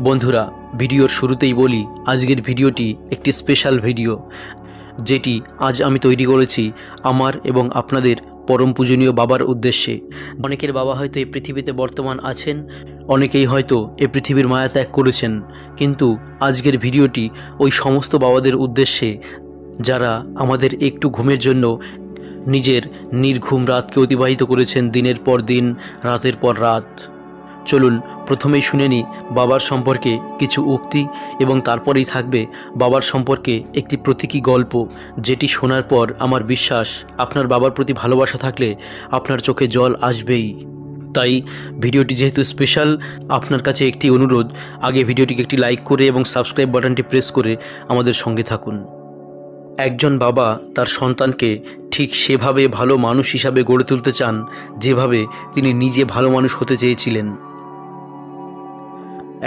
বন্ধুরা, ভিডিওর শুরুতেই বলি আজকের ভিডিওটি একটি স্পেশাল ভিডিও, যেটি আজ আমি তৈরি করেছি আমার এবং আপনাদের পরম পূজনীয় বাবার উদ্দেশ্যে। অনেকের বাবা হয়তো এই পৃথিবীতে বর্তমান আছেন, অনেকেই হয়তো এ পৃথিবীর মায়া ত্যাগ করেছেন, কিন্তু আজকের ভিডিওটি ওই সমস্ত বাবাদের উদ্দেশ্যে যারা আমাদের একটু ঘুমের জন্য নিজের নির্ঘুম রাতকে অতিবাহিত করেছেন, দিনের পর দিন, রাতের পর রাত। চলুন প্রথমেই শুনে নিই বাবার সম্পর্কে কিছু উক্তি, এবং তারপরেই থাকবে বাবার সম্পর্কে একটি প্রতীকী গল্প, যেটি শোনার পর আমার বিশ্বাস আপনার বাবার প্রতি ভালোবাসা থাকলে আপনার চোখে জল আসবেই। তাই ভিডিওটি যেহেতু স্পেশাল, আপনার কাছে একটি অনুরোধ, আগে ভিডিওটিকে একটি লাইক করে এবং সাবস্ক্রাইব বাটনটি প্রেস করে আমাদের সঙ্গে থাকুন। একজন বাবা তার সন্তানকে ঠিক সেভাবে ভালো মানুষ হিসাবে গড়ে তুলতে চান যেভাবে তিনি নিজে ভালো মানুষ হতে চেয়েছিলেন।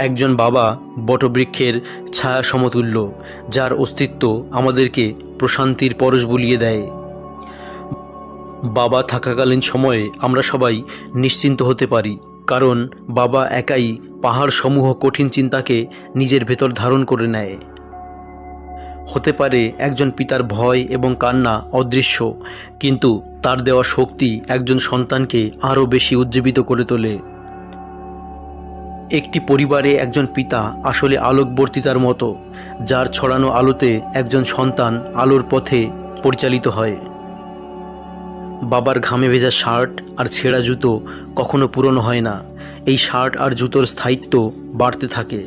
একজন বাবা বটবৃক্ষের ছায়া সমতুল্য, যার অস্তিত্ব আমাদেরকে প্রশান্তির পরশ বুলিয়ে দেয়। বাবা থাকাকালীন সময়ে আমরা সবাই নিশ্চিন্ত হতে পারি, কারণ বাবা একাই পাহাড় সমূহ কঠিন চিন্তাকে নিজের ভেতর ধারণ করে নেয়। হতে পারে একজন পিতার ভয় এবং কান্না অদৃশ্য, কিন্তু তার দেওয়া শক্তি একজন সন্তানকে আরও বেশি উজ্জীবিত করে তোলে। একটি পরিবারে একজন পিতা আসলে আলোকবর্তিতার মতো, যার ছড়ানো আলোতে একজন সন্তান আলোর পথে পরিচালিত হয়। বাবার ঘামে ভেজা শার্ট আর ছেঁড়া জুতো কখনো পুরনো হয় না, এই শার্ট আর জুতোর স্থায়িত্ব বাড়তে থাকে।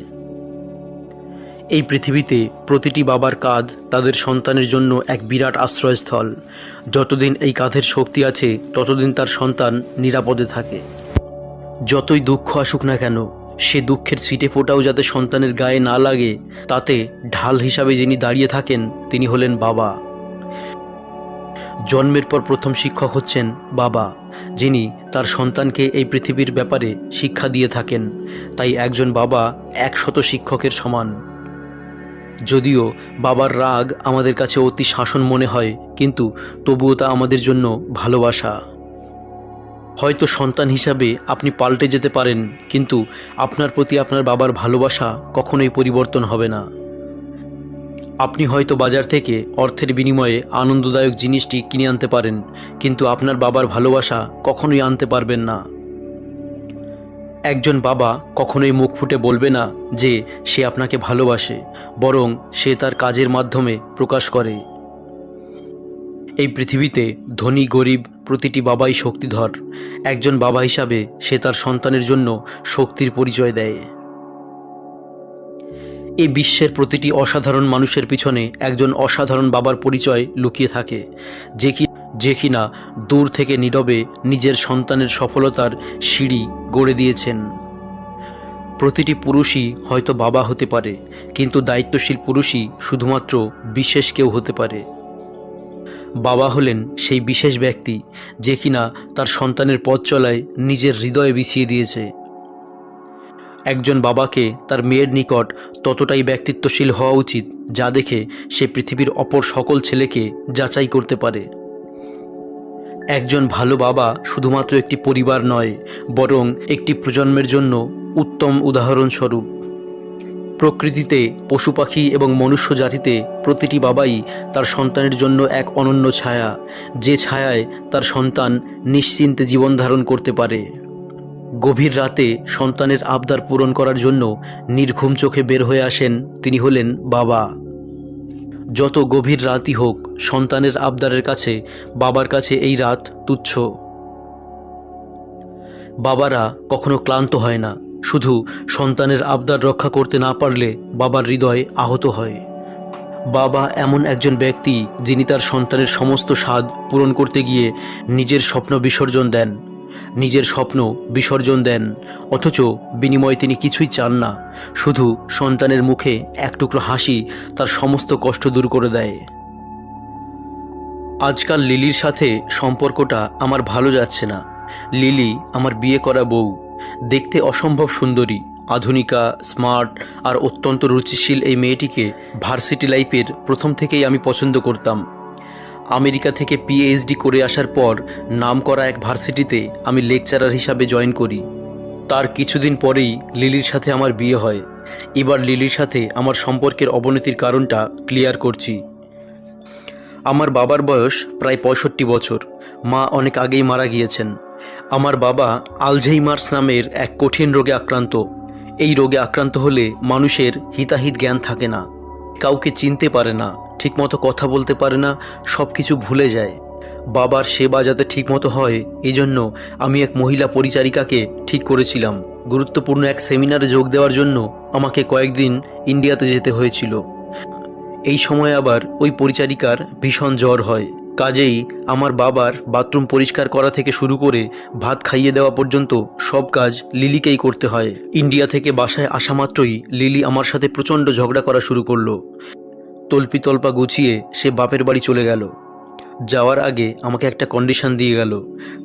এই পৃথিবীতে প্রতিটি বাবার কাঁধ তাদের সন্তানের জন্য এক বিরাট আশ্রয়স্থল। যতদিন এই কাঁধের শক্তি আছে ততদিন তার সন্তান নিরাপদে থাকে। যতই দুঃখ আসুক না কেন, সে দুঃখের ছিটে ফোঁটাও যাতে সন্তানের গায়ে না লাগে, তাতে ঢাল হিসাবে যিনি দাঁড়িয়ে থাকেন তিনি হলেন বাবা। জন্মের পর প্রথম শিক্ষক হচ্ছেন বাবা, যিনি তার সন্তানকে এই পৃথিবীর ব্যাপারে শিক্ষা দিয়ে থাকেন। তাই একজন বাবা 100 শিক্ষকের সমান। যদিও বাবার রাগ আমাদের কাছে অতি শাসন মনে হয়, কিন্তু তবুও তা আমাদের জন্য ভালোবাসা। হয়তো সন্তান হিসাবে আপনি পাল্টে যেতে পারেন, কিন্তু আপনার প্রতি আপনার বাবার ভালোবাসা কখনোই পরিবর্তন হবে না। আপনি হয়তো বাজার থেকে অর্থের বিনিময়ে আনন্দদায়ক জিনিসটি কিনে আনতে পারেন, কিন্তু আপনার বাবার ভালোবাসা কখনোই আনতে পারবেন না। একজন বাবা কখনোই মুখ ফুটে বলবে না যে সে আপনাকে ভালোবাসে, বরং সে তার কাজের মাধ্যমে প্রকাশ করে। এই পৃথিবীতে ধনী গরিব প্রতিটি বাবাই শক্তিধর। একজন বাবা হিসাবে সে তার সন্তানের জন্য শক্তির পরিচয় দেয়। এই বিশ্বের প্রতিটি অসাধারণ মানুষের পিছনে একজন অসাধারণ বাবার পরিচয় লুকিয়ে থাকে, যে কিনা দূর থেকে নীরবে নিজের সন্তানের সফলতার সিঁড়ি গড়ে দিয়েছেন। প্রতিটি পুরুষই হয়তো বাবা হতে পারে, কিন্তু দায়িত্বশীল পুরুষই শুধুমাত্র বিশেষ কেউ হতে পারে। বাবা হলেন সেই বিশেষ ব্যক্তি যে কিনা তার সন্তানের পথ চলায় নিজের হৃদয়ে বিছিয়ে দিয়েছে। একজন বাবাকে তার মেয়ের নিকট ততটাই ব্যক্তিত্বশীল হওয়া উচিত, যা দেখে সে পৃথিবীর অপর সকল ছেলেকে যাচাই করতে পারে। একজন ভালো বাবা শুধুমাত্র একটি পরিবার নয়, বরং একটি প্রজন্মের জন্য উত্তম উদাহরণস্বরূপ। প্রকৃতিতে, পশু পাখি এবং মনুষ্য জাতিতে প্রতিটি বাবাই তার সন্তানের জন্য এক অনন্য ছায়া, যে ছায়ায় তার সন্তান নিশ্চিন্তে জীবন ধারণ করতে পারে। গভীর রাতে সন্তানের আবদার পূরণ করার জন্য নির্ঘুম চোখে বের হয়ে আসেন তিনি হলেন বাবা। যত গভীর রাতই হোক, সন্তানের আবদারের কাছে বাবার কাছে এই রাত তুচ্ছ। বাবারা কখনো ক্লান্ত হয় না, শুধু সন্তানের আবদার রক্ষা করতে না পারলে বাবার হৃদয় আহত হয়। বাবা এমন একজন ব্যক্তি যিনি তার সন্তানের সমস্ত স্বাদ পূরণ করতে গিয়ে নিজের স্বপ্ন বিসর্জন দেন, অথচ বিনিময়ে তিনি কিছুই চান না, শুধু সন্তানের মুখে এক টুকরো হাসি তার সমস্ত কষ্ট দূর করে দেয়। আজকাল লিলির সাথে সম্পর্কটা আমার ভালো যাচ্ছে না। লিলি আমার বিয়ে করা বউ, দেখতে অসম্ভব সুন্দরী, আধুনিকা, স্মার্ট আর অত্যন্ত রুচিশীল এই মেয়েটিকে ভার্সিটি লাইফের প্রথম থেকেই আমি পছন্দ করতাম। আমেরিকা থেকে পিএইচডি করে আসার পর নামকরা এক ভার্সিটিতে আমি লেকচারার হিসাবে জয়েন করি। তার কিছুদিন পরেই লিলির সাথে আমার বিয়ে হয়। এবার লিলির সাথে আমার সম্পর্কের অবনতির কারণটা ক্লিয়ার করছি। আমার বাবার বয়স প্রায় 65 বছর। মা অনেক আগেই মারা গিয়েছেন। আমার বাবা আলঝেইমার্স নামের এক কঠিন রোগে আক্রান্ত। এই রোগে আক্রান্ত হলে মানুষের হিতাহিত জ্ঞান থাকে না, কাউকে চিনতে পারে না, ঠিকমতো কথা বলতে পারে না, সব কিছু ভুলে যায়। বাবার সেবা যাতে ঠিকমতো হয় এই জন্য আমি এক মহিলা পরিচারিকাকে ঠিক করেছিলাম। গুরুত্বপূর্ণ এক সেমিনারে যোগ দেওয়ার জন্য আমাকে কয়েকদিন ইন্ডিয়াতে যেতে হয়েছিল। এই সময় আবার ওই পরিচারিকার ভীষণ জ্বর হয়। কাজেই আমার বাবার বাথরুম পরিষ্কার করা থেকে শুরু করে ভাত খাইয়ে দেওয়া পর্যন্ত সব কাজ লিলিকেই করতে হয়। ইন্ডিয়া থেকে বাসায় আসা মাত্রই লিলি আমার সাথে প্রচণ্ড ঝগড়া করা শুরু করলো। তল্পা গুছিয়ে সে বাপের বাড়ি চলে গেল। যাওয়ার আগে আমাকে একটা কন্ডিশন দিয়ে গেল,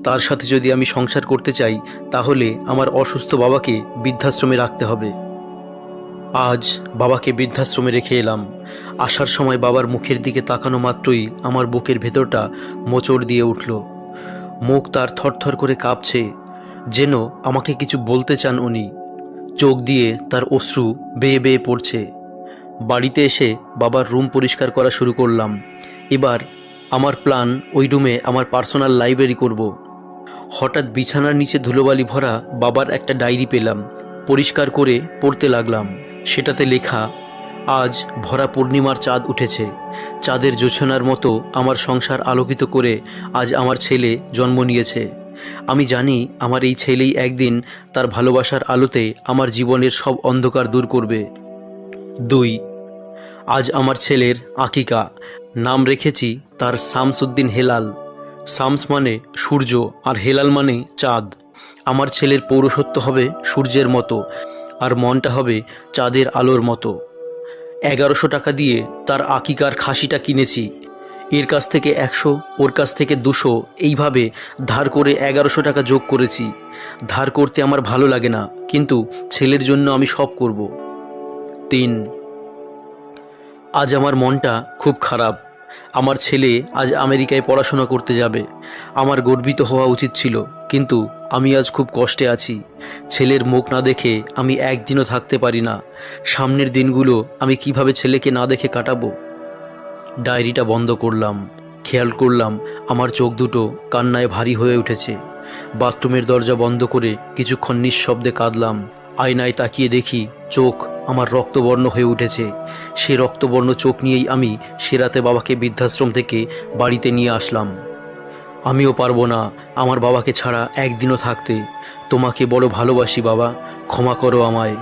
তার সাথে যদি আমি সংসার করতে চাই তাহলে আমার অসুস্থ বাবাকে বৃদ্ধাশ্রমে রাখতে হবে। আজ বাবাকে বৃদ্ধাশ্রমে রেখে এলাম। আসার সময় বাবার মুখের দিকে তাকানো মাত্রই আমার বুকের ভেতরটা মোচড় দিয়ে উঠল। মুখ তার থরথর করে কাঁপছে, যেন আমাকে কিছু বলতে চান উনি। চোখ দিয়ে তার অশ্রু বেয়ে বেয়ে পড়ছে। বাড়িতে এসে বাবার রুম পরিষ্কার করা শুরু করলাম। এবার আমার প্ল্যান ওই রুমে আমার পার্সোনাল লাইব্রেরি করব। হঠাৎ বিছানার নিচে ধুলোবালি ভরা বাবার একটা ডায়েরি পেলাম। পরিষ্কার করে পড়তে লাগলাম। সেটাতে লেখা, আজ ভরা পূর্ণিমার চাঁদ উঠেছে। চাঁদের জোছনার মতো আমার সংসার আলোকিত করে আজ আমার ছেলে জন্ম নিয়েছে। আমি জানি আমার এই ছেলেই একদিন তার ভালোবাসার আলোতে আমার জীবনের সব অন্ধকার দূর করবে। 2, আজ আমার ছেলের আকিকা। নাম রেখেছি তার শামসুদ্দিন হেলাল। শামস মানে সূর্য আর হেলাল মানে চাঁদ। আমার ছেলের পৌরসত্ব হবে সূর্যের মতো আর মনটা হবে চাঁদের আলোর মতো। 1100 টাকা দিয়ে তার আকিকার খাসিটা কিনেছি। এর কাছ থেকে 100, ওর কাছ থেকে 200, এইভাবে ধার করে 1100 টাকা যোগ করেছি। ধার করতে আমার ভালো লাগে না, কিন্তু ছেলের জন্য আমি সব করব। 3, আজ আমার মনটা খুব খারাপ। আমার ছেলে আজ আমেরিকায় পড়াশোনা করতে যাবে। আমার গর্বিত হওয়া উচিত ছিল, কিন্তু আমি আজ খুব কষ্টে আছি। ছেলের মুখ না দেখে আমি একদিনও থাকতে পারি না। সামনের দিনগুলো আমি কিভাবে ছেলেকে না দেখে কাটাবো। ডায়েরিটা বন্ধ করলাম। খেয়াল করলাম আমার চোখ দুটো কান্নায় ভারী হয়ে উঠেছে। বাথরুমের দরজা বন্ধ করে কিছুক্ষণ নিঃশব্দে কাঁদলাম। আয়নায় তাকিয়ে দেখি চোখ আমার রক্তবর্ণ হয়ে উঠেছে। সে রক্তবর্ণ চোখ নিয়েই আমি সে রাতে বাবাকে বৃদ্ধাশ্রম থেকে বাড়িতে নিয়ে আসলাম। আমিও পারবো না আমার বাবাকে ছাড়া একদিনও থাকতে। তোমাকে বড় ভালোবাসি বাবা, ক্ষমা করো আমায়।